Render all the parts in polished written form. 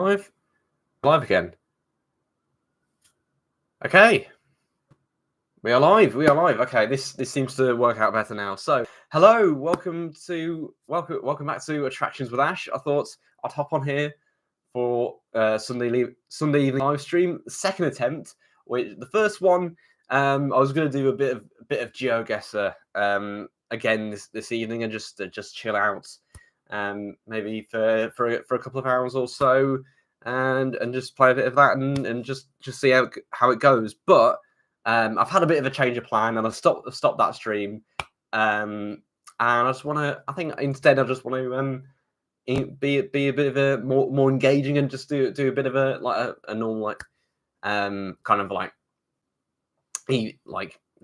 Live? Live again. Okay. We are live. We are live. Okay, this seems to work out better now. So, hello, welcome back to Attractions with Ash. I thought I'd hop on here for Sunday evening live stream. Second attempt. Which the first one, I was going to do a bit of GeoGuessr again this evening and just chill out, maybe for a couple of hours or so, and just play a bit of that and just see how it goes. But I've had a bit of a change of plan and I stopped that stream, and I just want to. I think instead I just want to be a bit of a more engaging and just do a bit of a normal kind of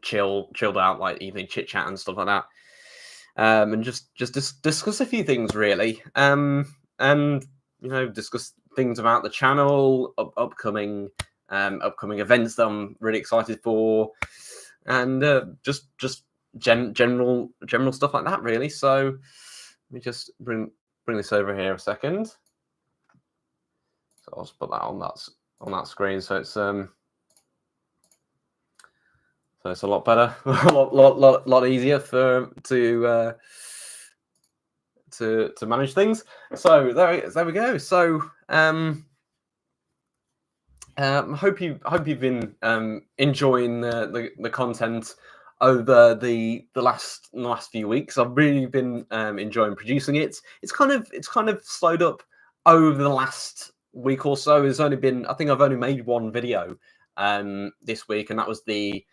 chilled out evening chit chat and stuff like that, and just discuss a few things really, and discuss things about the channel, upcoming events that I'm really excited for, and just general stuff like that really. So let me just bring this over here a second. So I'll just put that on that screen, so it's a lot better, a lot easier to manage things. So there we go. So hope you've been enjoying the content over the last few weeks. I've really been enjoying producing it. It's kind of slowed up over the last week or so. I think I've only made one video this week, and that was the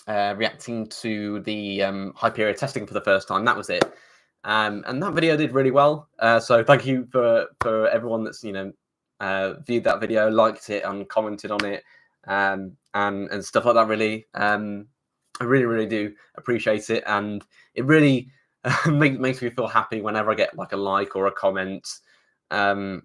reacting to the Hyperion testing for the first time. That was it, and that video did really well. So thank you for everyone that's viewed that video, liked it, and commented on it, and stuff like that. Really, I really do appreciate it, and it really makes me feel happy whenever I get a like or a comment. It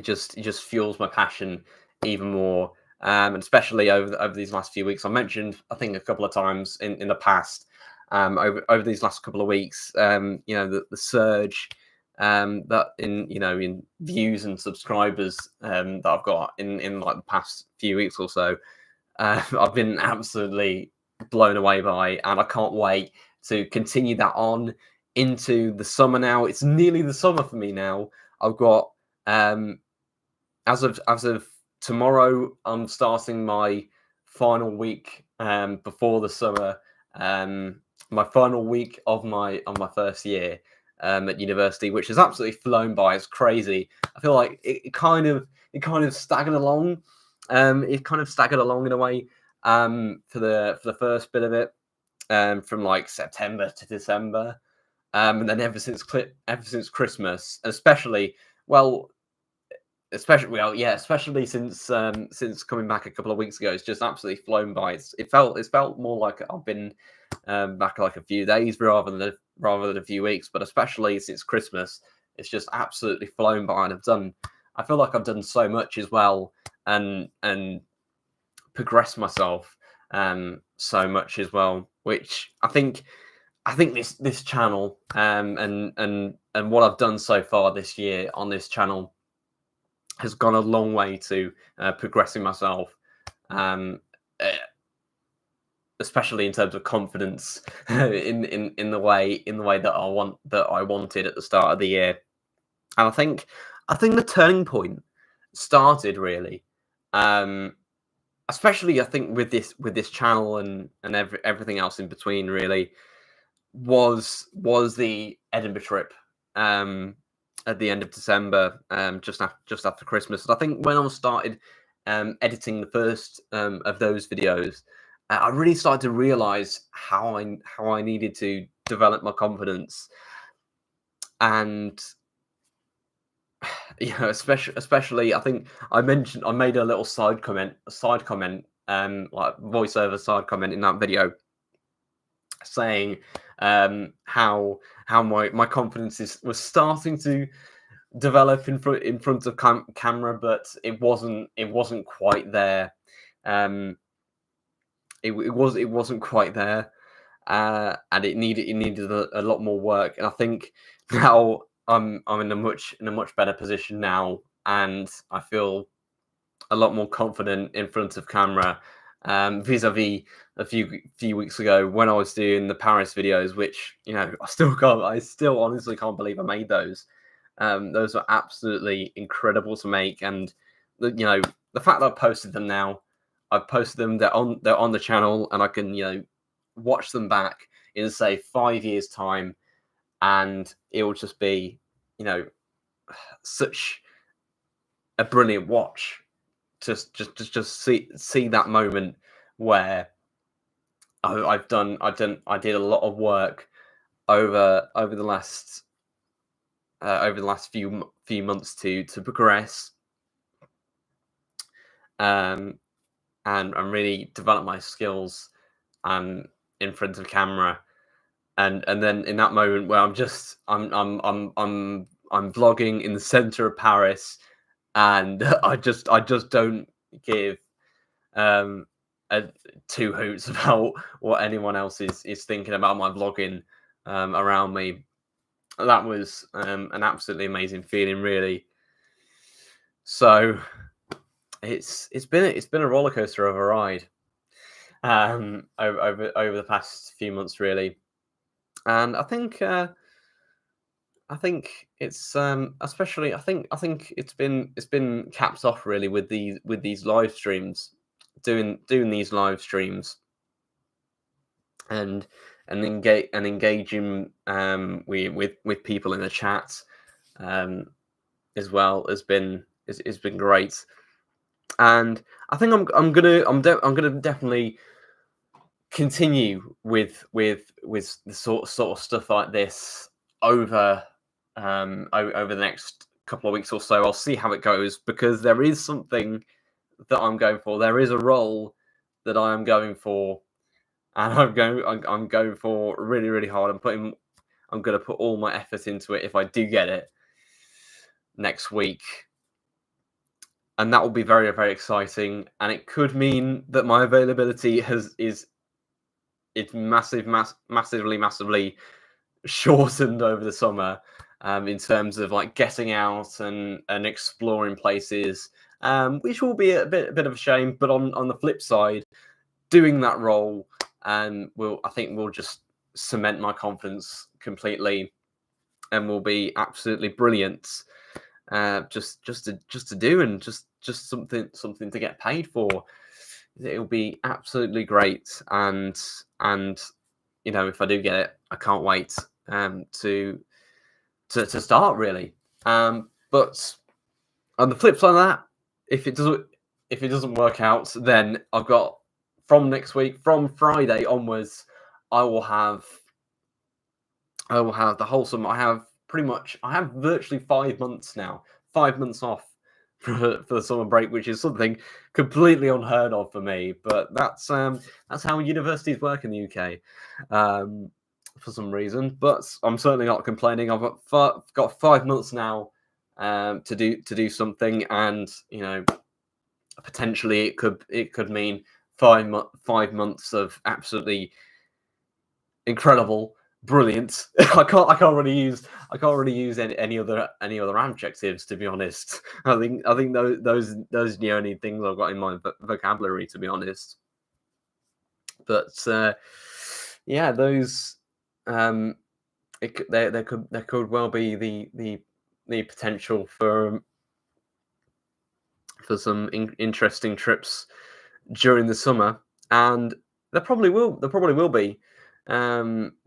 just fuels my passion even more. And especially over these last few weeks, I mentioned, I think a couple of times in the past, over these last couple of weeks, the surge that in views and subscribers that I've got in the past few weeks or so, I've been absolutely blown away by, and I can't wait to continue that on into the summer. Now it's nearly the summer for me now. I've got as of tomorrow, I'm starting my final week before the summer. My final week of my first year at university, which has absolutely flown by. It's crazy. I feel like it kind of staggered along. It kind of staggered along in a way for the first bit of it, from September to December, and then ever since Christmas, especially since coming back a couple of weeks ago, it's just absolutely flown by. It felt more like I've been back a few days rather than a few weeks, but especially since Christmas, it's just absolutely flown by. And I feel like I've done so much as well, and progressed myself so much as well, which I think this channel and what I've done so far this year on this channel has gone a long way to progressing myself, especially in terms of confidence in the way that I wanted at the start of the year. And I think the turning point started really, especially I think with this channel and everything else in between really, was the Edinburgh trip at the end of December, just after Christmas. And I think when I started editing the first of those videos, I really started to realize how I needed to develop my confidence, and especially I think I made a little side comment, voiceover side comment in that video, saying how my confidence was starting to develop in front of camera, but it wasn't quite there. It wasn't quite there, and it needed a lot more work. And I think now I'm in a much better position now, and I feel a lot more confident in front of camera, vis-a-vis a few weeks ago when I was doing the Paris videos, which I still honestly can't believe I made those. Those were absolutely incredible to make, and the fact that I've posted them now, I've posted them. They're on the channel, and I can watch them back in say 5 years' time, and it will just be such a brilliant watch. Just see that moment where I did a lot of work over the last few months to progress, and really develop my skills in front of camera, and then in that moment where I'm vlogging in the center of Paris, and I just don't give two hoots about what anyone else is thinking about my vlogging around me. That was an absolutely amazing feeling, really. So it's been a roller coaster of a ride over the past few months, really, and I think it's especially I think it's been capped off really with these live streams, doing these live streams, and engaging with people in the chat as well has been great. And I think I'm gonna definitely continue with the sort of stuff like this over over the next couple of weeks or so. I'll see how it goes, because there is something that I'm going for. There is a role that I am going for, and I'm going for really, really hard. I'm going to put all my effort into it if I do get it next week, and that will be very, very exciting. And it could mean that my availability is massively shortened over the summer, in terms of like getting out and exploring places, which will be a bit of a shame. But on the flip side, doing that role I think will just cement my confidence completely, and will be absolutely brilliant. Just to do, and just something to get paid for. It'll be absolutely great, and if I do get it, I can't wait to start, really. But on the flip side of that, if it doesn't work out, then I've got, from next week, from Friday onwards, I will have the whole summer. I have virtually 5 months now, 5 months off for the summer break, which is something completely unheard of for me. But that's how universities work in the UK, for some reason. But I'm certainly not complaining. I've got 5 months now to do something, and potentially it could mean 5 months of absolutely incredible, brilliant. I can't really use any other adjectives, to be honest. I think those are the only things I've got in my vocabulary, to be honest. But yeah, those there could well be the potential for some interesting trips during the summer, and there probably will be.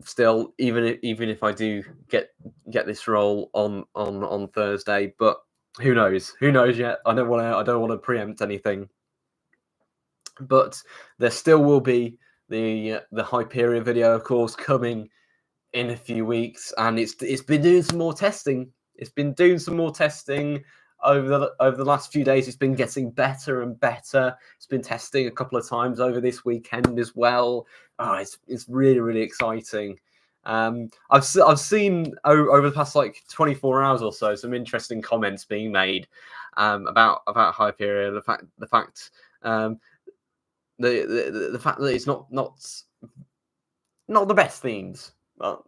Still, even if I do get this role on Thursday, but who knows yet. I don't want to preempt anything, but there still will be the Hyperion video, of course, coming in a few weeks, and it's been doing some more testing. It's been doing some more testing over the last few days. It's been getting better and better. It's been testing a couple of times over this weekend as well. Oh, it's really, really exciting. I've seen over the past like 24 hours or so some interesting comments being made about Hyperion. The fact the fact that it's not the best themes.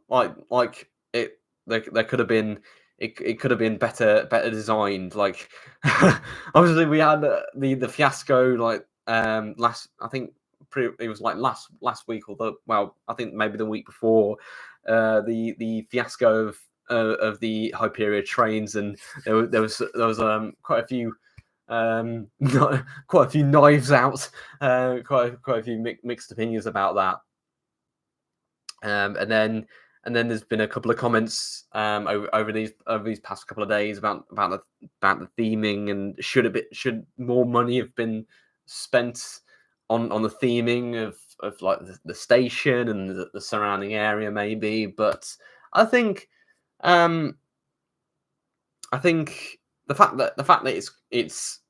Like it, there could have been it could have been better designed. Like obviously we had the fiasco like last, I think it was like last week, I think maybe the week before, the fiasco of the Hyperion trains, and there was quite a few quite a few knives out, quite a few mixed opinions about that. And then there's been a couple of comments over these past couple of days about the theming, and should more money have been spent on the theming of like the station and the surrounding area maybe. But I think the fact that it's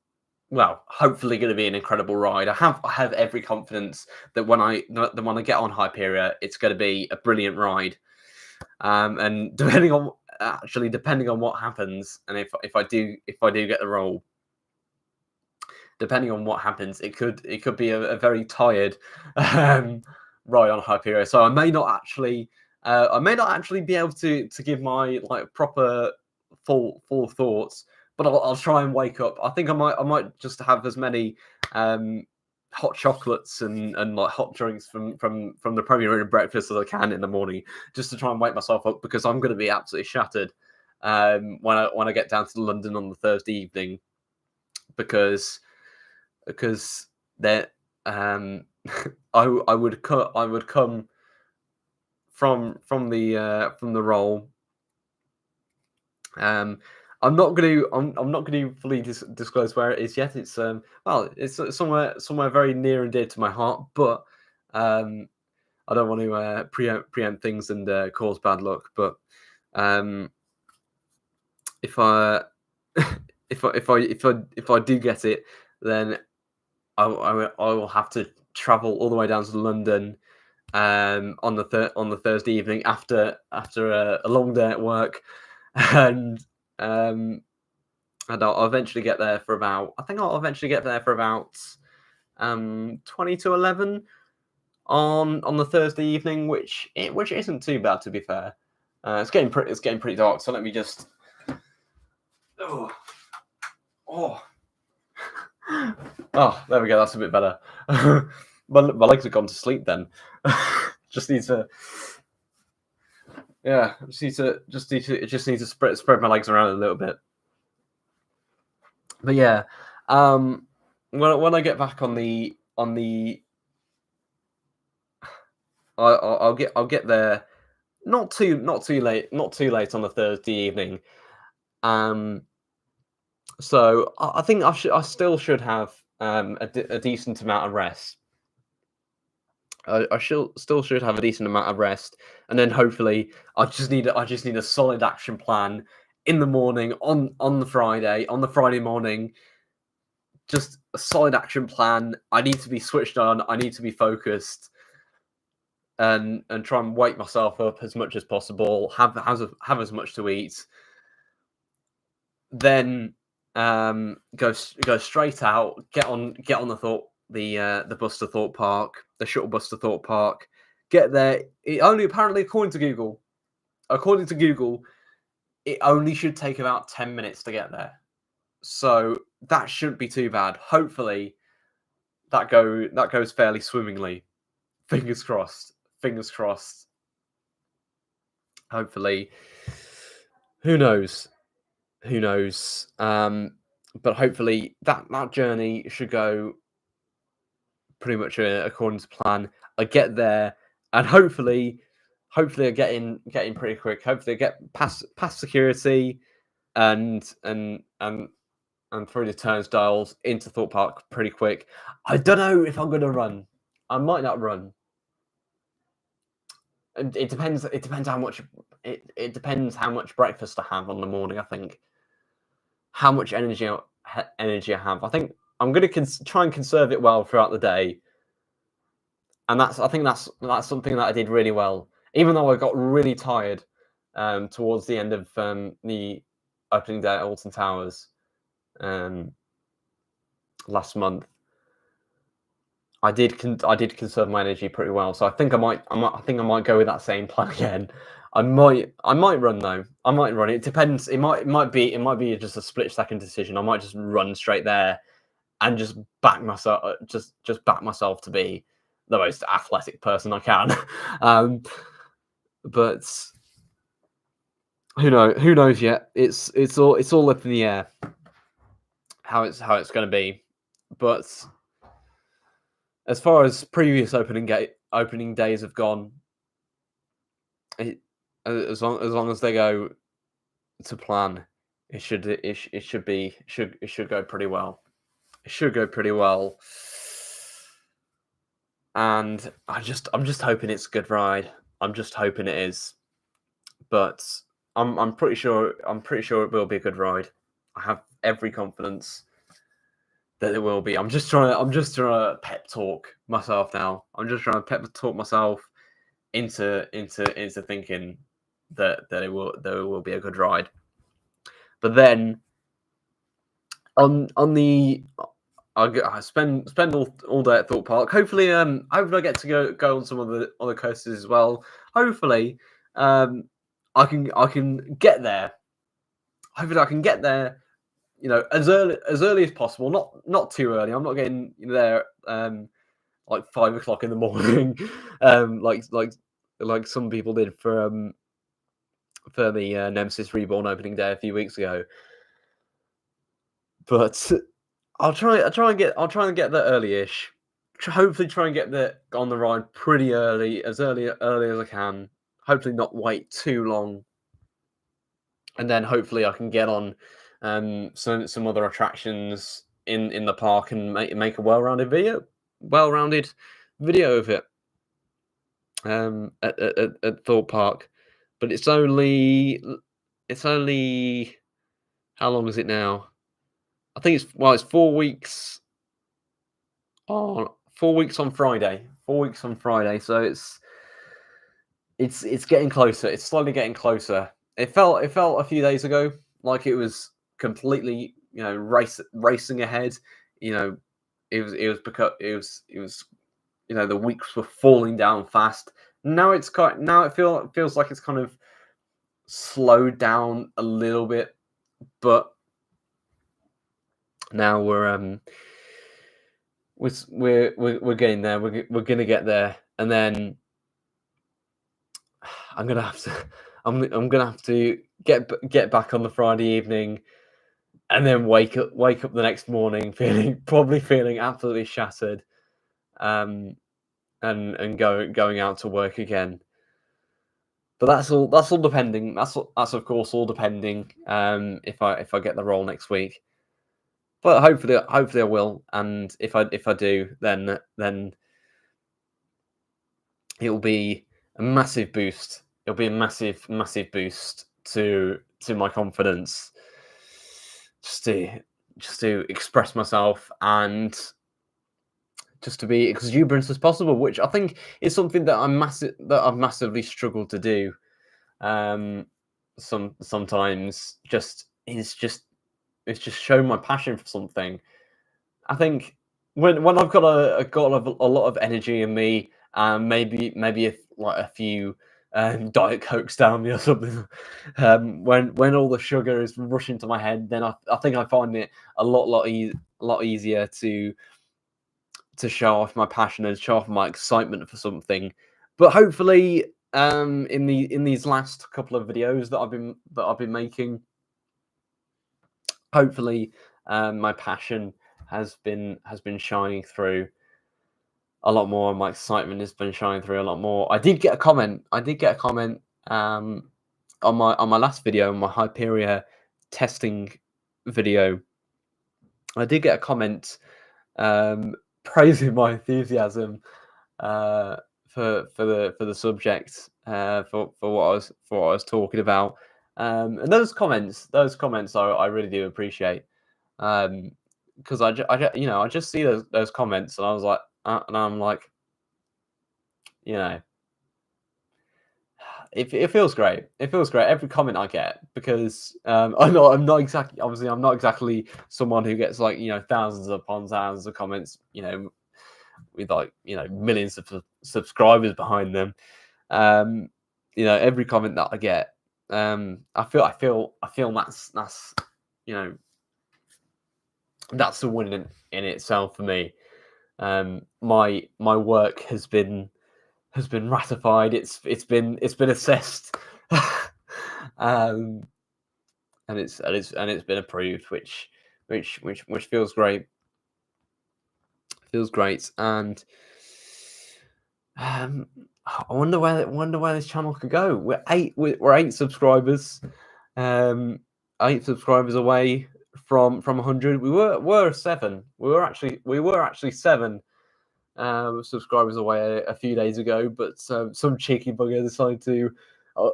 well, hopefully going to be an incredible ride. I have every confidence that when I get on Hyperia, it's going to be a brilliant ride. And depending on what happens, and if I do get the role, depending on what happens, it could be a very tired ride on Hyperia. So I may not actually be able to give my like proper full thoughts. But I'll try and wake up. I think I might just have as many hot chocolates and like hot drinks from the Premier Inn breakfast as I can in the morning, just to try and wake myself up, because I'm going to be absolutely shattered when I get down to London on the Thursday evening, because there I would come from the role. I'm not going to fully disclose where it is yet. It's it's somewhere very near and dear to my heart, but I don't want to preempt things and cause bad luck. But if I do get it, then I will have to travel all the way down to London on the Thursday evening after a long day at work, and I'll eventually get there for about 20 to 11 on the Thursday evening, which isn't too bad, to be fair. It's getting pretty dark, so let me just oh there we go. That's a bit better. my legs have gone to sleep then. Just need to spread my legs around a little bit. But yeah, when I get back on the I'll get there not too late on the Thursday evening. So I think I still should have a decent amount of rest. I still should have a decent amount of rest, and then hopefully I just need a solid action plan in the morning on the Friday morning. Just a solid action plan. I need to be switched on. I need to be focused, and try and wake myself up as much as possible. Have as much to eat. Then go straight out. Get on the bus to Thorpe Park, the shuttle bus to Thorpe Park. Get there. It only, apparently, according to Google, it only should take about 10 minutes to get there. So that shouldn't be too bad. Hopefully that goes fairly swimmingly. Fingers crossed. Hopefully. Who knows? But hopefully that journey should go pretty much according to plan. I get there, and hopefully I get in pretty quick. Hopefully I get past security and through the turnstiles into Thorpe Park pretty quick. I don't know if I'm going to run. I might not run. It depends. It depends how much. It depends how much breakfast I have on the morning. I think how much energy I have. I think I'm going to try and conserve it well throughout the day, and I think that's something that I did really well. Even though I got really tired towards the end of the opening day at Alton Towers last month, I did conserve my energy pretty well, so I think I might go with that same plan again. I might run though. I might run. It depends. It might be just a split second decision. I might just run straight there and just back myself, just back myself to be the most athletic person I can. But who knows yet? It's all up in the air how it's going to be. But as far as previous opening days have gone, as long as they go to plan, it should go pretty well. It should go pretty well. And I'm just hoping it's a good ride. I'm just hoping it is. But I'm pretty sure it will be a good ride. I have every confidence that it will be. I'm just trying to pep talk myself now. I'm just trying to pep talk myself into thinking that it will be a good ride. But then on the I spend all day at Thorpe Park. Hopefully I get to go on some of the other coasters as well. Hopefully I can get there. Hopefully I can get there, as early as possible. Not too early. I'm not getting there like 5 o'clock in the morning, like some people did for the Nemesis Reborn opening day a few weeks ago. But I'll try and get there early-ish. Hopefully, try and get there on the ride pretty early as I can. Hopefully, not wait too long, and then hopefully I can get on some other attractions in the park and make a well-rounded video of it at Thorpe Park. But it's only how long is it now? I think it's 4 weeks on Friday. 4 weeks on Friday, so it's getting closer. It's slowly getting closer. It felt a few days ago like it was completely racing ahead. It was because the weeks were falling down fast. Now it feels like it's kind of slowed down a little bit, but now we're getting there. We're gonna get there, and then I'm gonna have to get back on the Friday evening, and then wake up the next morning probably feeling absolutely shattered, and going out to work again. But that's all depending. That's of course all depending if I get the role next week. But hopefully I will, and if I do, then it will be a massive boost. It'll be a massive boost to my confidence, just to express myself and just to be exuberant as possible, which I think is something that I've massively struggled to do. Sometimes it's just show my passion for something. I think when I've got a lot of energy in me, maybe a few Diet Cokes down me or something. When all the sugar is rushing to my head, then I think I find it a lot easier to show off my passion and show off my excitement for something. But hopefully, in these last couple of videos that I've been making, hopefully, my passion has been shining through a lot more. My excitement has been shining through a lot more. I did get a comment on my last video, my Hyperia testing video. I did get a comment praising my enthusiasm for the subject, for what I was talking about. And those comments I really do appreciate, because I just see those comments and I was like, and I'm like, it feels great. It feels great every comment I get, because I'm not exactly someone who gets like thousands upon thousands of comments like, you know, millions of subscribers behind them. You know, every comment that I get, I feel that's you know, that's a win in itself for me. My work has been ratified. It's been assessed, and it's been approved, which feels great. Feels great, and I wonder where this channel could go. We're 8 subscribers, 8 subscribers away from 100. We were 7. We were actually 7 subscribers away a few days ago, but some cheeky bugger decided to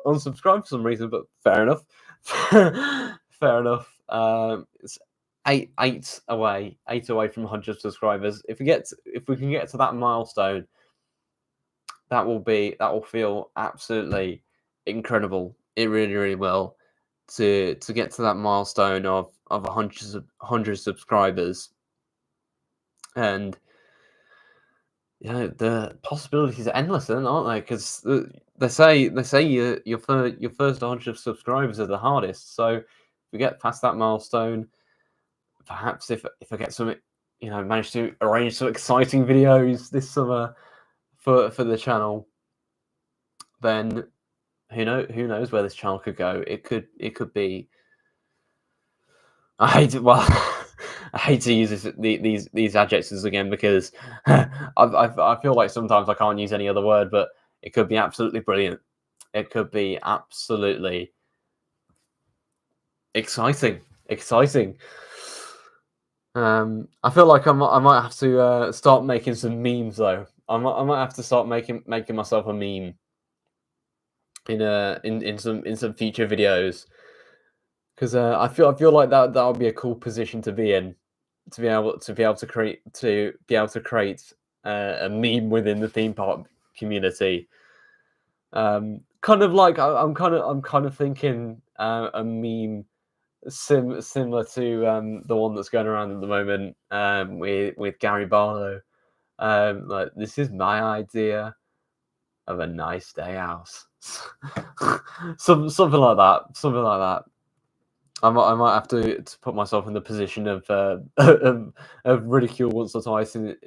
unsubscribe for some reason. But fair enough. Fair enough. It's eight away from 100 subscribers. If we can get to that milestone, that will feel absolutely incredible. It really will, to get to that milestone of 100 subscribers. And you know, the possibilities are endless, aren't they? Because they say your first 100 subscribers are the hardest. So if we get past that milestone, perhaps if I get some, you know, manage to arrange some exciting videos this summer for the channel, then who knows where this channel could go. It could be. I hate it. Well, I hate to use these adjectives again, because I feel like sometimes I can't use any other word, but it could be absolutely brilliant. It could be absolutely exciting. I feel like I might have to start making some memes though. I might have to start making myself a meme in some future videos, because I feel like that would be a cool position to be in, to be able to create a meme within the theme park community. Kind of like I'm kind of thinking a meme similar to the one that's going around at the moment, with Gary Barlow. Like, this is my idea of a nice day out. Something like that. I might have to put myself in the position of of ridicule once or twice in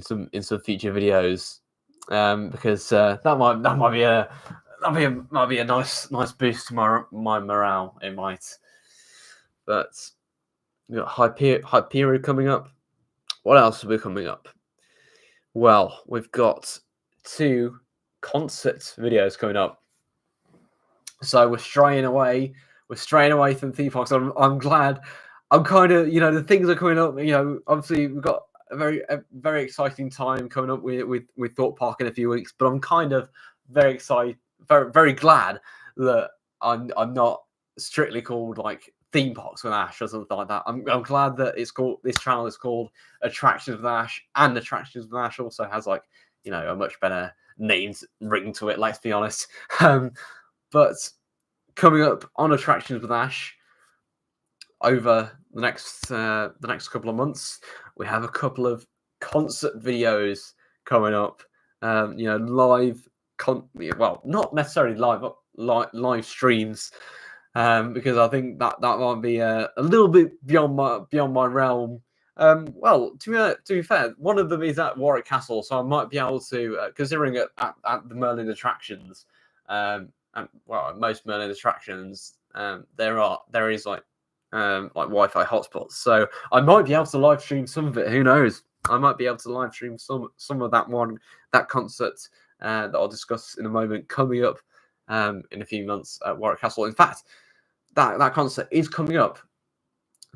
some future videos, because that might be a nice boost to my morale. It might. But we got Hyperion coming up. What else will be coming up? Well, we've got 2 concert videos coming up. So we're straying away from theme parks. I'm glad. I'm kind of, you know, the things are coming up. You know, obviously we've got a very exciting time coming up with Thought Park in a few weeks. But I'm kind of very excited, very glad that I'm not strictly called like Theme Parks with Ash or something like that. I'm glad that this channel is called Attractions with Ash, and Attractions with Ash also has, like, you know, a much better name ring to it. Let's be honest. But coming up on Attractions with Ash over the next couple of months, we have a couple of concert videos coming up. You know, live well, not necessarily live streams, because I think that might be a little bit beyond my realm. Well, to be fair, one of them is at Warwick Castle, so I might be able to, considering at the Merlin attractions, and well, most Merlin attractions, there is like Wi-Fi hotspots, so I might be able to live stream some of it. Who knows? I might be able to live stream some of that concert that I'll discuss in a moment, coming up in a few months at Warwick Castle. In fact, that concert is coming up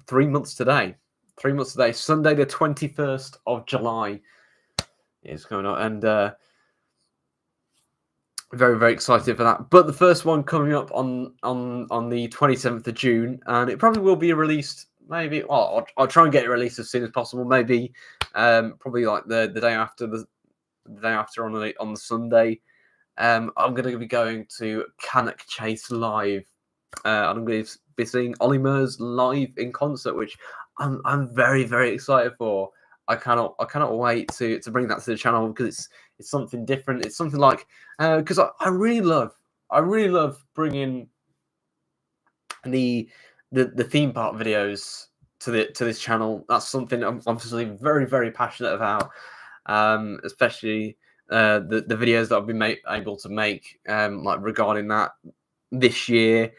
3 months today. 3 months today, Sunday the 21st of July is coming up, and very excited for that. But the first one coming up on the 27th of June, and it probably will be released. Maybe, well, I'll try and get it released as soon as possible. Maybe, probably like the day after on the Sunday. I'm going to be going to Cannock Chase live. I'm going to be seeing Olly Murs live in concert, which I'm very excited for. I cannot wait to bring that to the channel, because it's something different. It's something like, because I really love bringing the theme park videos to this channel. That's something I'm obviously very, very passionate about, especially the videos that I've been able to make, like regarding that this year,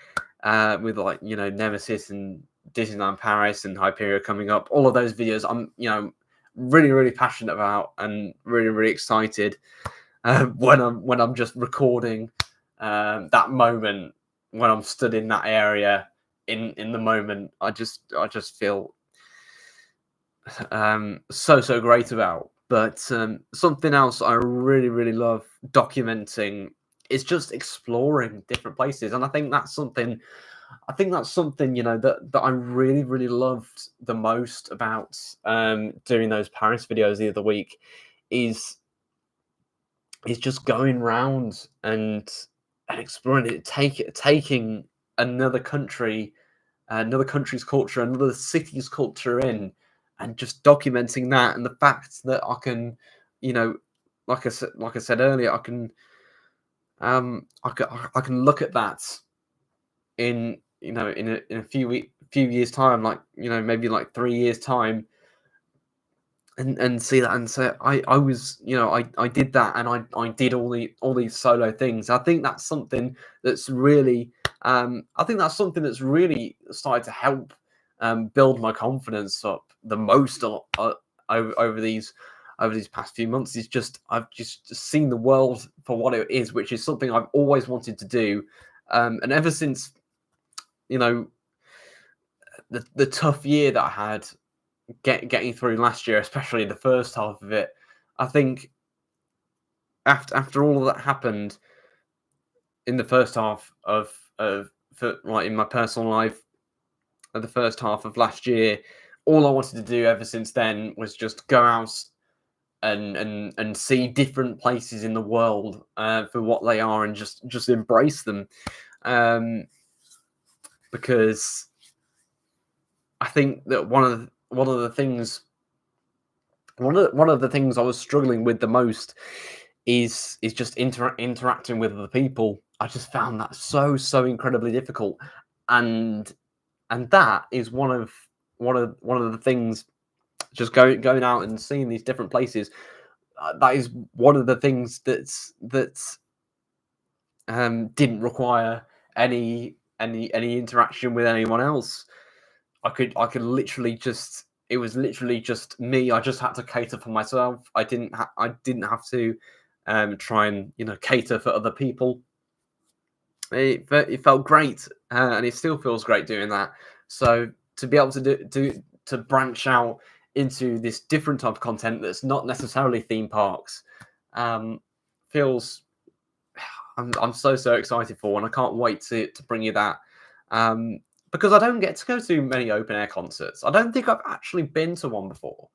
with, like, you know, Nemesis and Disneyland Paris and Hyperia coming up. All of those videos I'm, you know, really, really passionate about, and really, really excited when I'm just recording that moment, when I'm stood in that area in the moment. I just feel so great about. But something else I really, really love documenting is just exploring different places, and I think that's something you know, that I really, really loved the most about doing those Paris videos the other week, is just going round and exploring it, taking another country, another country's culture, another city's culture in, and just documenting that. And the fact that I can, you know, like I said earlier, I can look at that in, you know, in a few years time, like, you know, maybe like 3 years time, and see that and say, I was, you know, I did that, and I did all these solo things. I think that's something that's really started to help build my confidence up the most over these past few months. Is just, I've just seen the world for what it is, which is something I've always wanted to do, and ever since, you know, the tough year that I had getting through last year, especially the first half of it. I think after all of that happened in the first half for, like, in my personal life, of the first half of last year, all I wanted to do ever since then was just go out and see different places in the world for what they are, and just embrace them, because I think that one of the things I was struggling with the most is just interacting with other people. I just found that so incredibly difficult, and that is one of the things. Just going out and seeing these different places. That is one of the things that didn't require any interaction with anyone else. I could literally just, it was literally just me. I just had to cater for myself. I didn't have to try and, you know, cater for other people. It felt great, and it still feels great doing that. So to be able to branch out into this different type of content that's not necessarily theme parks, feels, I'm so excited for, and I can't wait to bring you that. Because I don't get to go to many open air concerts. I don't think I've actually been to one before.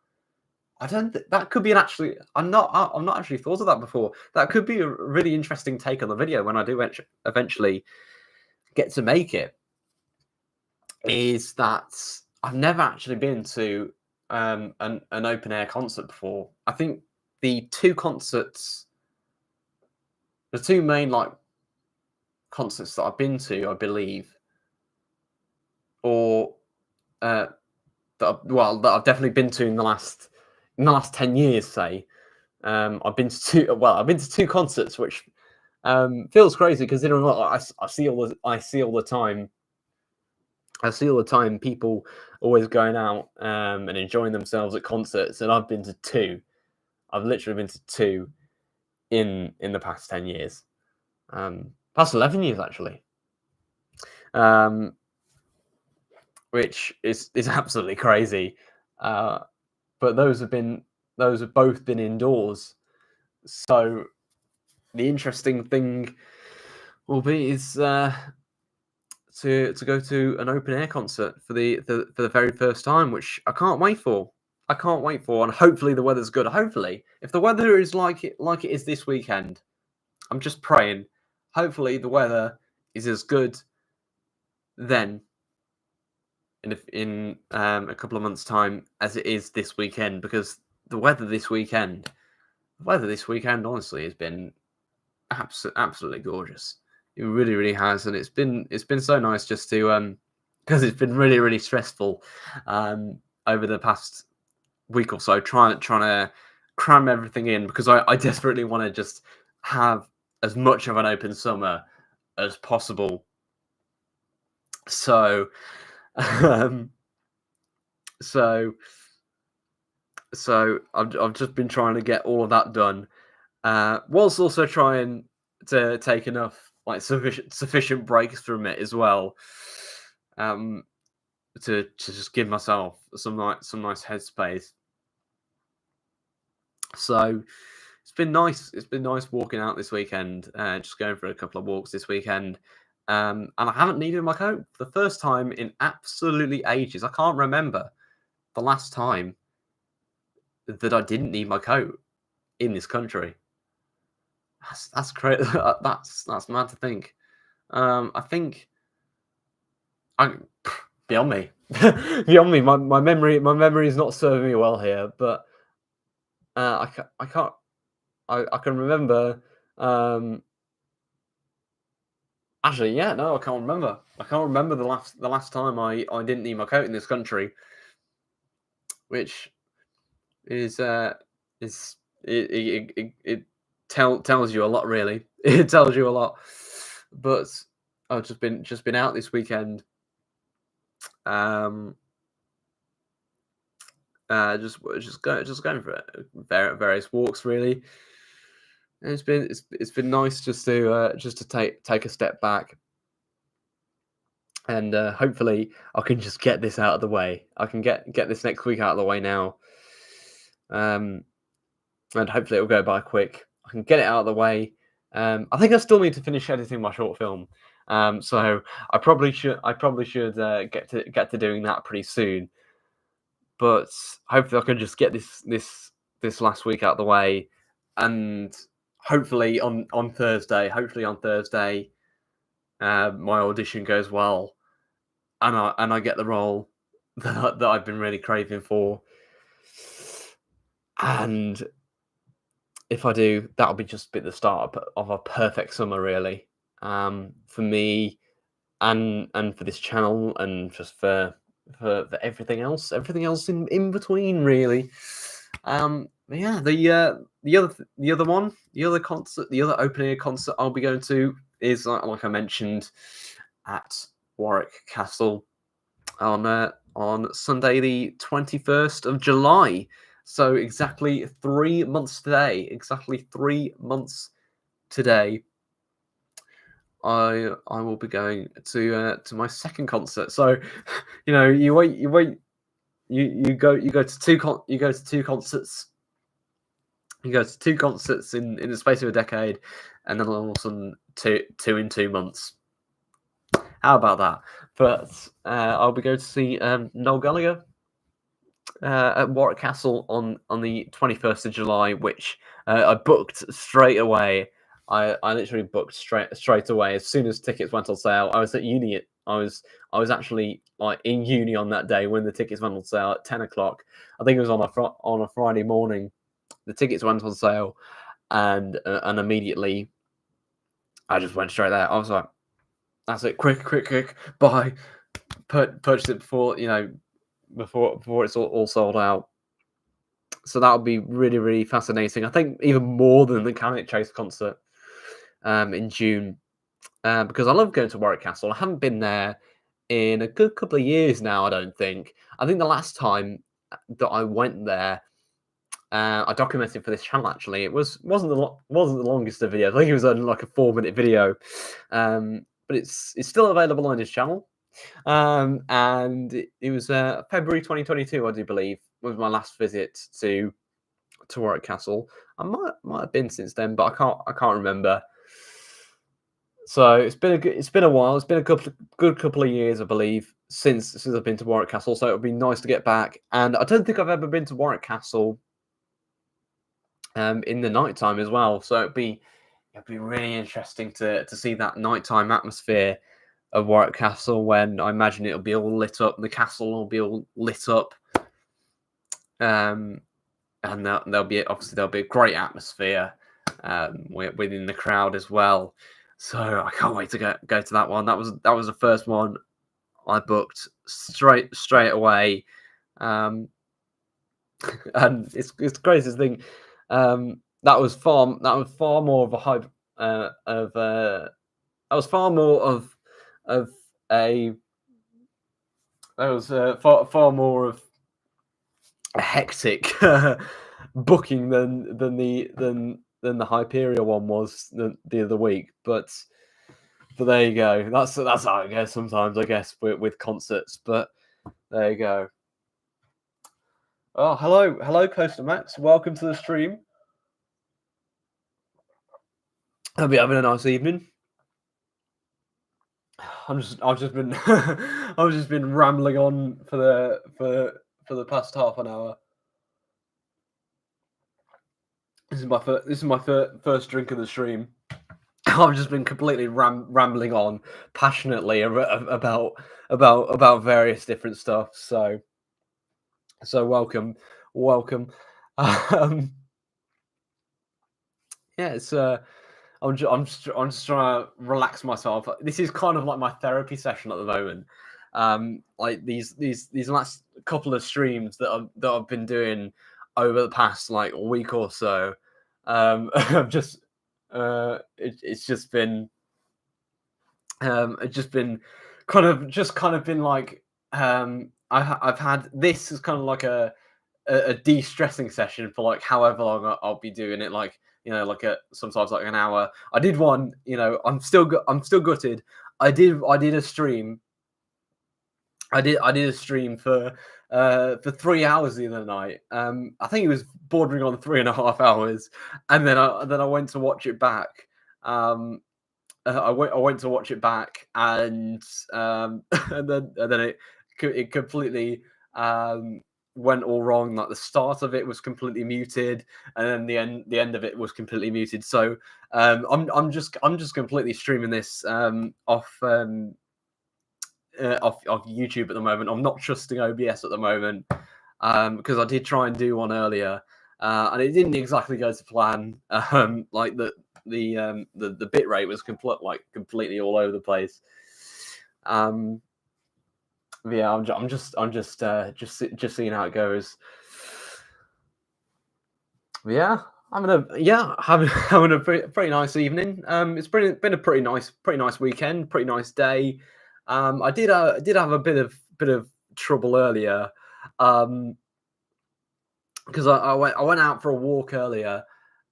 I don't that could be I'm not actually thought of that before. That could be a really interesting take on the video when I do eventually get to make it. Is that I've never actually been to an open air concert before. I think the two main, like, concerts that I've been to, I believe, or that I've definitely been to in the last 10 years, say. I've been to two concerts, which feels crazy considering what I see all the time. I see all the time people always going out and enjoying themselves at concerts, and I've been to two. I've literally been to two in the past 10 years. Past 11 years, actually. Which is absolutely crazy. But those have both been indoors. So the interesting thing will be is to go to an open air concert for the very first time, which I can't wait for. And hopefully the weather's good. Hopefully, if the weather is like it is this weekend, I'm just praying. Hopefully the weather is as good then in a couple of months' time as it is this weekend, because the weather this weekend, honestly, has been absolutely gorgeous. It really, really has, and it's been so nice just to because it's been really, really stressful over the past week or so, trying to cram everything in, because I desperately want to just have as much of an open summer as possible. So, um, so I've just been trying to get all of that done, whilst also trying to take enough like sufficient breaks from it as well, um, to just give myself some nice headspace. So it's been nice. It's been nice walking out this weekend, just going for a couple of walks this weekend. And I haven't needed my coat for the first time in absolutely ages. I can't remember the last time that I didn't need my coat in this country. That's crazy. That's mad to think. I think I beyond me, beyond me. My memory is not serving me well here, but I can't. I can remember. Actually, yeah, no, I can't remember. I can't remember the last time I didn't need my coat in this country, which is it tells you a lot, really. It tells you a lot. But I've just been out this weekend, um, just going for various walks, really. And it's been nice just to take a step back, and hopefully I can just get this out of the way. I can get this next week out of the way now, and hopefully it'll go by quick. I can get it out of the way. I think I still need to finish editing my short film, so I probably should get to doing that pretty soon. But hopefully I can just get this last week out of the way, and hopefully on Thursday, my audition goes well, and I get the role that I've been really craving for. And if I do, that'll be just the start of a perfect summer, really, for me, and for this channel, and just for everything else, in between, really. But yeah, the other concert, the other opening concert I'll be going to is, like I mentioned, at Warwick Castle on Sunday, the 21st of July. So exactly 3 months today. Exactly 3 months today. I will be going to my second concert. So, you wait, you go to two concerts. You go to two concerts in the space of a decade, and then all of a sudden two in 2 months. How about that? But I'll be going to see Noel Gallagher at Warwick Castle on the 21st of July, which I booked straight away. I literally booked straight away as soon as tickets went on sale. I was at uni. I was actually like in uni on that day when the tickets went on sale at 10 o'clock. I think it was on a Friday morning. The tickets went on sale, and immediately I just went straight there. I was like, "That's it! Quick! Buy, purchase it before it's all sold out." So that would be really, really fascinating. I think even more than the Cannock Chase concert in June, because I love going to Warwick Castle. I haven't been there in a good couple of years now. I don't think. I think the last time that I went there, I documented for this channel. Actually, it wasn't the longest of videos. I think it was only like a 4-minute video, but it's still available on his channel. And it was February 2022, I do believe, was my last visit to Warwick Castle. I might have been since then, but I can't remember. So it's been a while. It's been a good couple of years, I believe, since I've been to Warwick Castle. So it would be nice to get back. And I don't think I've ever been to Warwick Castle in the nighttime as well. So it'd be really interesting to see that nighttime atmosphere Warwick Castle, when I imagine it'll be all lit up, and the castle will be all lit up. And there'll be a great atmosphere within the crowd as well. So I can't wait to go to that one. That was the first one I booked straight away. And it's the craziest thing. That was far more of a hype that was far more of a far more of a hectic booking than the Hyperia one was the other week. But there you go. That's how it goes sometimes, I guess, with concerts. But there you go. Oh, hello, Coaster Max. Welcome to the stream. I'll be having a nice evening. I've just been I've just been rambling on for the past half an hour. This is my first drink of the stream. I've just been completely rambling on passionately about various different stuff. So welcome. Yeah, it's I'm just trying to relax myself. This is kind of like my therapy session at the moment. Like these last couple of streams that I've been doing over the past like week or so. I've just it's just been kind of been like I've had this as kind of like a de-stressing session for like however long I'll be doing it, like, you know, like sometimes like an hour. I did one, you know, I'm still gutted. I did a stream. I did a stream for 3 hours the other night. I think it was bordering on 3.5 hours, and then I went to watch it back. I went to watch it back, and and then it completely went all wrong. Like the start of it was completely muted, and then the end of it was completely muted. So I'm just completely streaming this off YouTube at the moment. I'm not trusting OBS at the moment because I did try and do one earlier, and it didn't exactly go to plan. Like the bit rate was completely all over the place. Yeah, I'm just seeing how it goes. Yeah, having a pretty nice evening. It's been a pretty nice weekend, pretty nice day. I did have a bit of trouble earlier, because I went out for a walk earlier,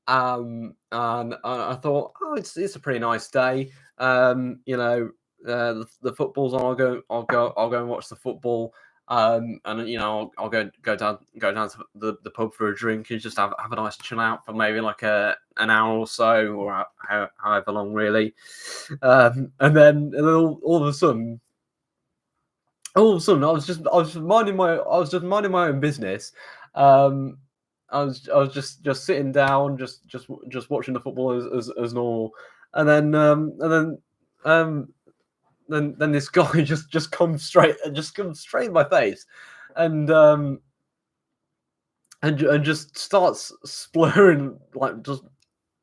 and I thought, oh, it's a pretty nice day. You know, the football's on. I'll go and watch the football. And you know, I'll go down to the pub for a drink and just have a nice chill out for maybe like an hour or so, or however long really. And then all of a sudden, I was just minding my own business. I was just sitting down, just watching the football as normal, and then this guy just comes straight in my face, and just starts splurring like just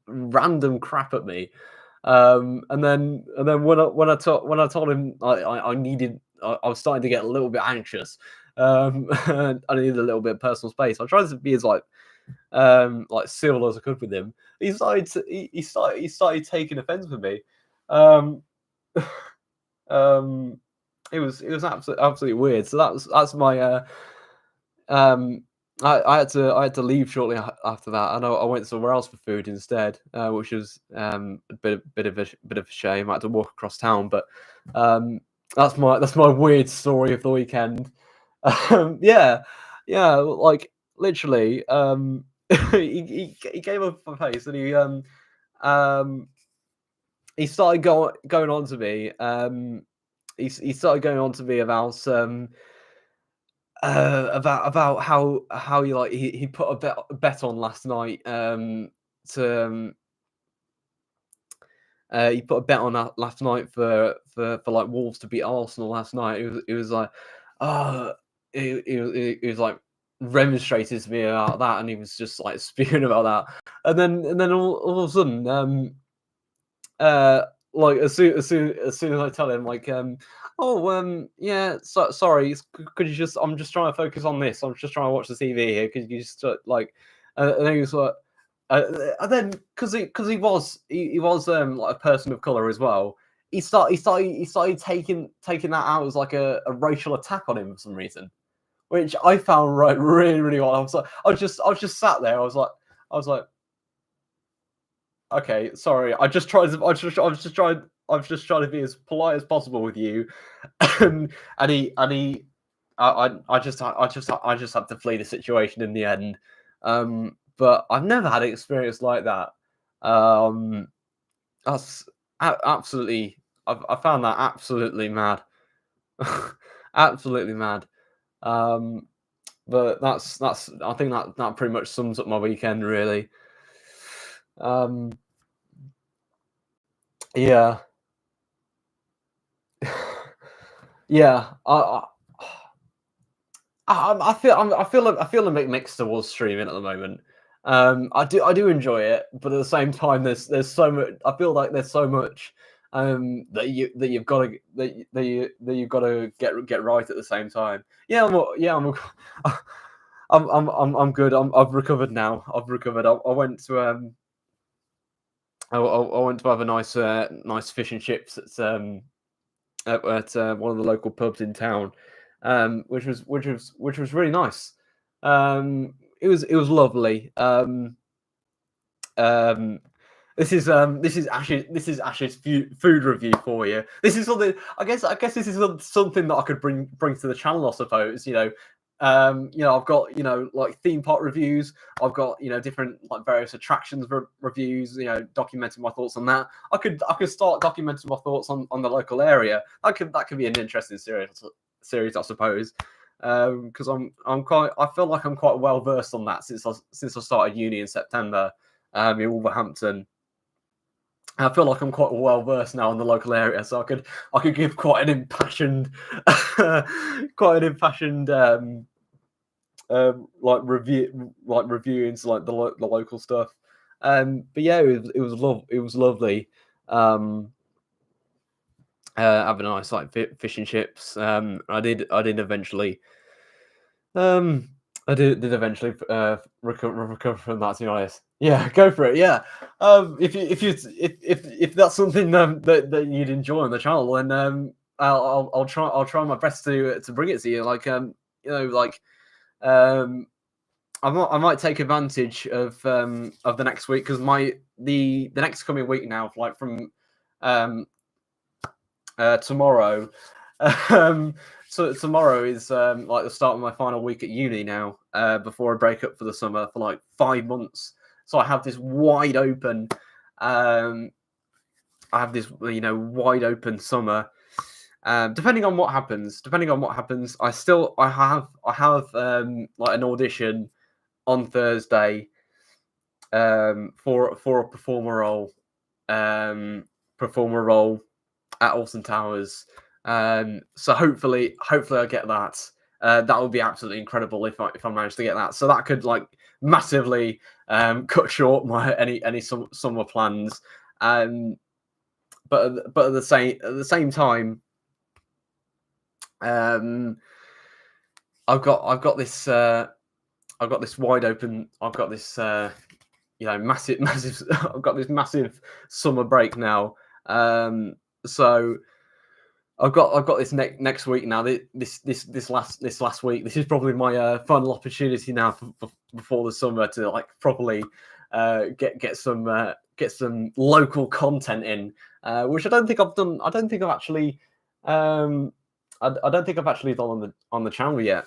random crap at me. And then when I told him I needed, I was starting to get a little bit anxious. And I needed a little bit of personal space. I tried to be as like civil as I could with him. He started taking offense with me. It was absolutely weird. So that's my I had to leave shortly after that, and I went somewhere else for food instead, which was a bit of a shame. I had to walk across town, but that's my weird story of the weekend. Yeah, like literally, he came up my face, and he started going on to me. He started going on to me about how he put a bet on last night to He put a bet on that last night for like Wolves to beat Arsenal last night. It was like, oh, it was like remonstrated to me about that, and he was just like spewing about that, and then all of a sudden, like as soon as I tell him like, oh, yeah, sorry, could you just, I'm just trying to focus on this. I'm just trying to watch the TV here. Could you just like, and then he was like, and then because he was like a person of color as well. He started taking that out as like a racial attack on him for some reason, which I found right really really odd. I was just sat there. I was like, okay, sorry. I was just trying to be as polite as possible with you, and he, I just had to flee the situation in the end. But I've never had an experience like that. Um, that's absolutely. I found that absolutely mad, absolutely mad. Um, but that's. I think that pretty much sums up my weekend, really. Um, yeah, yeah. I feel a bit mixed towards streaming at the moment. I do enjoy it, but at the same time, there's so much. I feel like there's so much that you've got to that you've got to get right at the same time. Yeah, I'm good. I've recovered now. I've recovered. I went to I went to have a nice fish and chips at one of the local pubs in town, which was really nice. It was lovely. Um, this is Ash's food review for you. This is something. I guess this is something that I could bring to the channel. I suppose I've got like theme park reviews. I've got different like various attractions reviews. Documenting my thoughts on that. I could start documenting my thoughts on the local area. That could be an interesting series, I suppose. Because I feel like I'm quite well versed on that since I started uni in September in Wolverhampton. I feel like I'm quite well versed now in the local area, so I could give quite an impassioned like reviewing to like the local stuff. But yeah, it was lovely. Having a nice like fish and chips. I did eventually I did eventually recover from that. To be honest, yeah, go for it. Yeah, if that's something that you'd enjoy on the channel, then I'll try my best to bring it to you. Like like um I might take advantage of the next week because the next coming week now, like from um tomorrow. Um, so tomorrow is like the start of my final week at uni now. Before I break up for the summer for like 5 months. So I have this wide open. I have this wide open summer. Depending on what happens, I have like an audition on Thursday for a performer role at Alton Towers. So hopefully I get that. That would be absolutely incredible if I manage to get that. So that could like massively cut short my any summer plans. But at the same time, I've got this wide open. I've got this massive. I've got this massive summer break now. So I've got this next week now. This last week. This is probably my final opportunity now before the summer to like properly get some local content in, which I don't think I've done. I don't think I've actually I don't think I've actually done on the channel yet.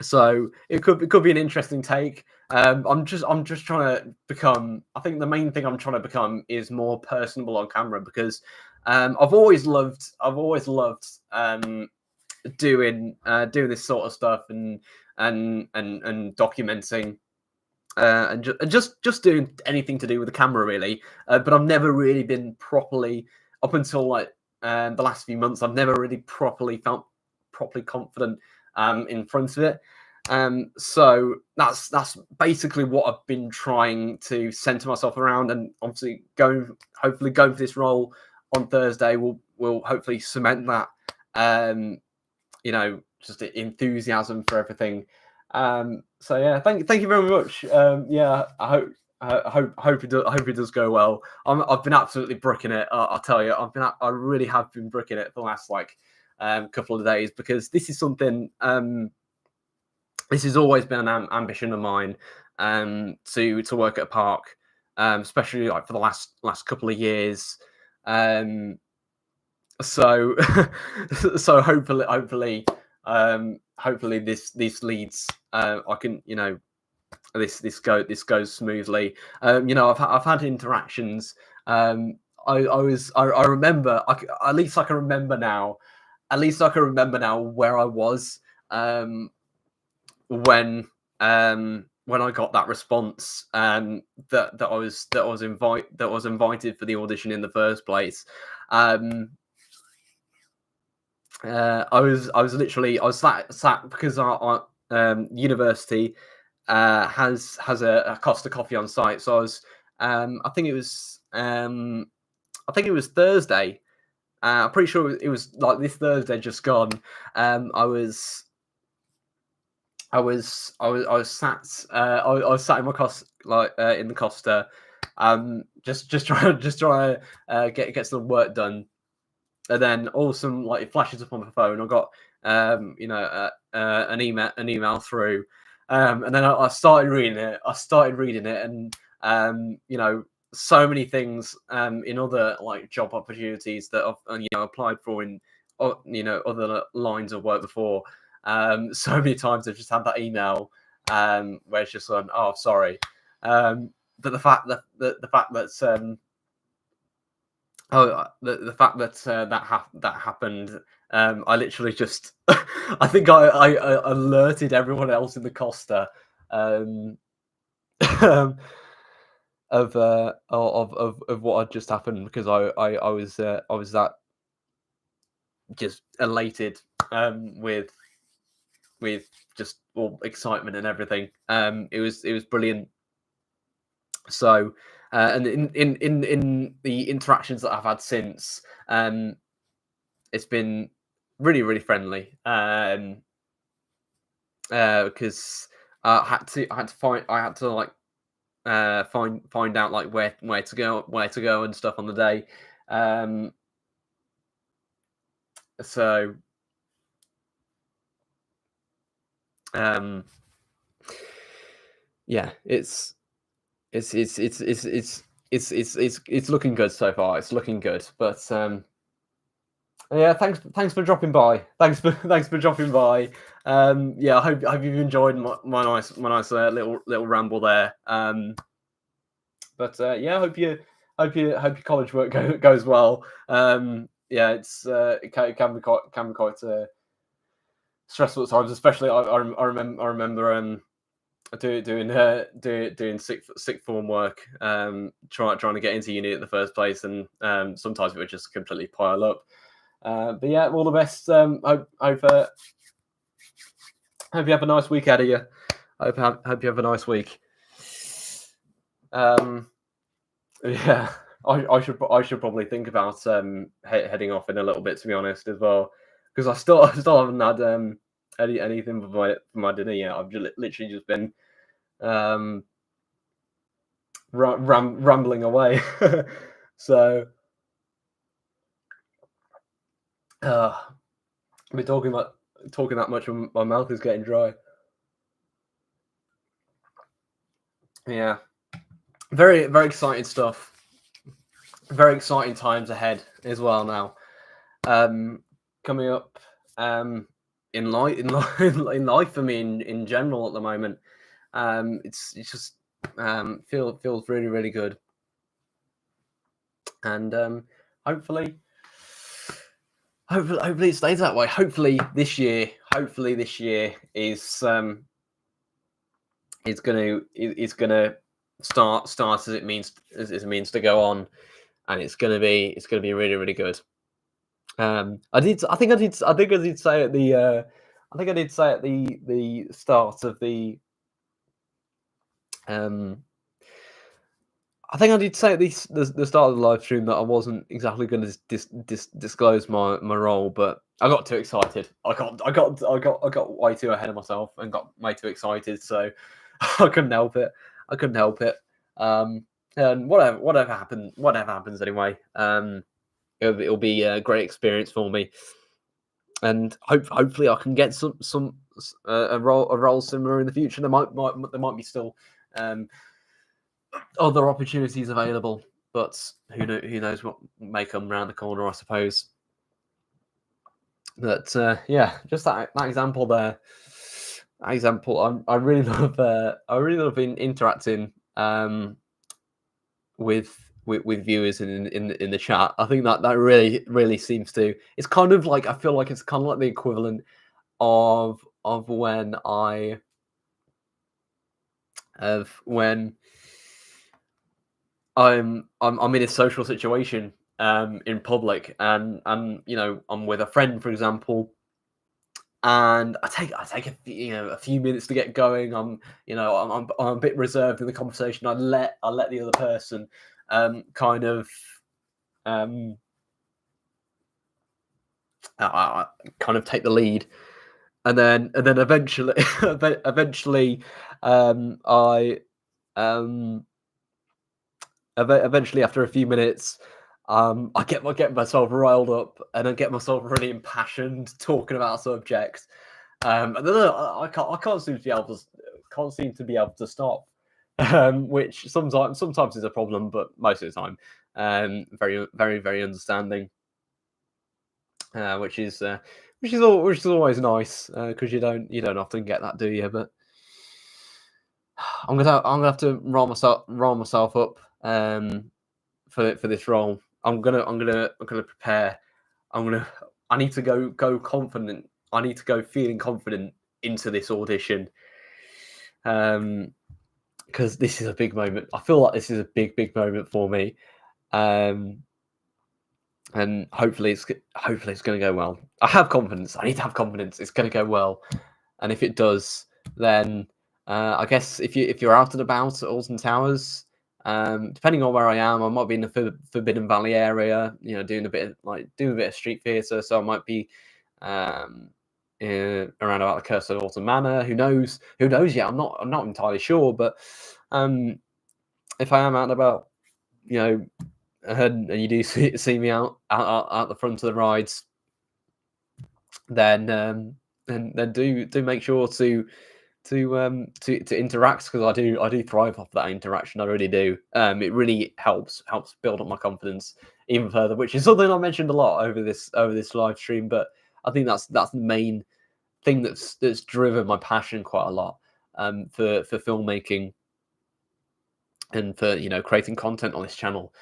So it could be an interesting take. I'm just trying to become. I think the main thing I'm trying to become is more personable on camera because I've always loved doing this sort of stuff and documenting and just doing anything to do with the camera really. But I've never really been properly up until like the last few months. I've never really felt properly confident in front of it. So that's basically what I've been trying to center myself around, and obviously hopefully going for this role on Thursday will hopefully cement that. Just enthusiasm for everything. So yeah, thank you very much. Yeah, I hope it does go well. I've been absolutely bricking it. I'll tell you, I really have been bricking it for the last couple of days, because this is something. This has always been an ambition of mine, to work at a park, especially like for the last couple of years. So so hopefully this leads. I can this goes smoothly. I've had interactions. I remember. At least I can remember now. At least I can remember now where I was. When I got that response, that I was invited for the audition in the first place. I was sat because our university has a Costa coffee on site. So I was I think it was Thursday. I'm pretty sure it was like this Thursday just gone. I was sat in my in the Costa, just trying to get some work done, and then all of a sudden, like, it flashes up on my phone. I got an email through, and then I started reading it, and so many things in other like job opportunities that I've applied for in other lines of work before. So many times I've just had that email where it's just like, oh, sorry. But the fact that that happened, I literally just I think I alerted everyone else in the Costa of what had just happened, because I was that just elated with just all excitement and everything. It was brilliant. So and in the interactions that I've had since, it's been really, really friendly. Because I had to find out like where to go and stuff on the day. So yeah, it's looking good so far. It's looking good, but yeah, thanks for dropping by. Thanks for dropping by. Yeah, I hope you've enjoyed my nice little ramble there. But yeah, I hope your college work goes well. Yeah, it can be quite stressful at times, especially I remember doing sixth form work, trying to get into uni at the first place, and sometimes it would just completely pile up. But yeah, all the best. Hope you have a nice week out of you. Hope you have a nice week. Yeah, I should probably think about heading off in a little bit, to be honest, as well, because I still haven't had anything for my dinner yet. I've literally just been rambling away. So I've been talking that much, and my mouth is getting dry. Yeah, very, very exciting stuff. Very exciting times ahead as well now. Coming up in life for me in general at the moment. It's just feels really, really good, and hopefully it stays that way. Hopefully this year is it's gonna start as it means to go on, and it's gonna be really, really good. I think I did say at the start of the I think I did say at the start of the live stream that I wasn't exactly going to disclose my role, but I got too excited. I got way too ahead of myself and got way too excited, so I couldn't help it. And whatever happens anyway. It'll be a great experience for me, and hopefully I can get some a role similar in the future. There might be still other opportunities available, but who knows what may come around the corner, I suppose. But yeah, just that example there. That example, I really love interacting with viewers in the chat. I think that really seems to. It's kind of like, I feel like it's kind of like the equivalent of when I'm in a social situation in public, and I'm with a friend, for example, and I take a few minutes to get going. I'm a bit reserved in the conversation. I let the other person kind of take the lead, and then eventually eventually after a few minutes, I get myself riled up, and I get myself really impassioned talking about a subject. And then I can't seem to be able to stop, which sometimes is a problem, but most of the time, very, very, very understanding, which is always nice, because you don't often get that, do you? But I'm gonna have to roll myself up for this role. I'm gonna prepare. I need to go confident. I need to go feeling confident into this audition, because this is a big moment. I feel like this is a big moment for me, and hopefully it's going to go well. I have confidence. I need to have confidence. It's going to go well, and if it does, then I guess if you're out and about at Alton Towers, depending on where I am, I might be in the Forbidden Valley area, doing a bit of street theatre. So I might be around about the Curse of Alton Manor. Who knows? Yeah, I'm not entirely sure, but if I am out and about, and you do see me out the front of the rides, then do make sure to interact, because I do thrive off that interaction. I really do. It really helps build up my confidence even further, which is something I mentioned a lot over this live stream. But I think that's the main thing that's driven my passion quite a lot, for filmmaking and for creating content on this channel,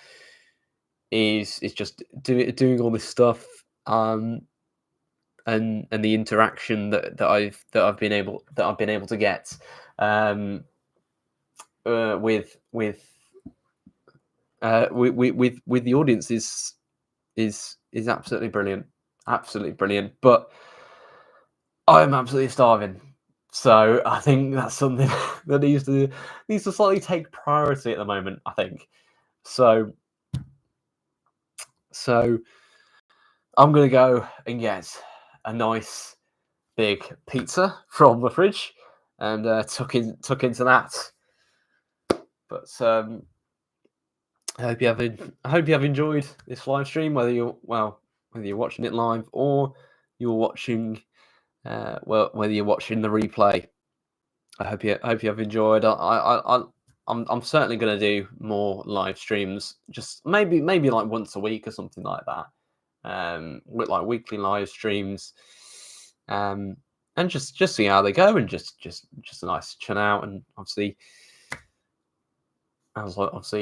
is just doing all this stuff, and the interaction that I've been able to get with the audience is absolutely brilliant. But I'm absolutely starving, so I think that's something that needs to slightly take priority at the moment, I think. So I'm gonna go and get a nice big pizza from the fridge and tuck into that. But I hope you have enjoyed this live stream, whether you're watching it live or you're watching whether you're watching the replay. I hope you have enjoyed. I'm certainly going to do more live streams, just maybe like once a week or something like that, with like weekly live streams, and just see how they go, and just a nice chill out, and obviously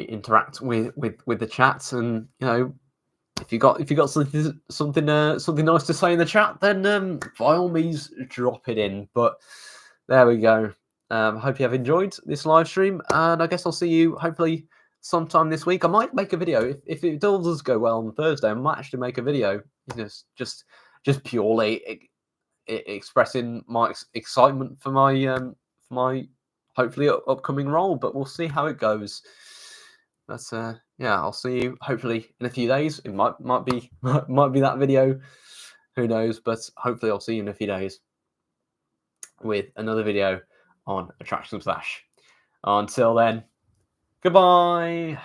interact with the chats. And if you got something nice to say in the chat, then by all means drop it in. But there we go. Hope you have enjoyed this live stream, and I guess I'll see you hopefully sometime this week. I might make a video if it does go well on Thursday. I might actually make a video, just purely expressing my excitement for my hopefully upcoming role. But we'll see how it goes. That's yeah. I'll see you hopefully in a few days. It might be might be that video. Who knows? But hopefully I'll see you in a few days with another video on Attraction Slash. Until then, goodbye.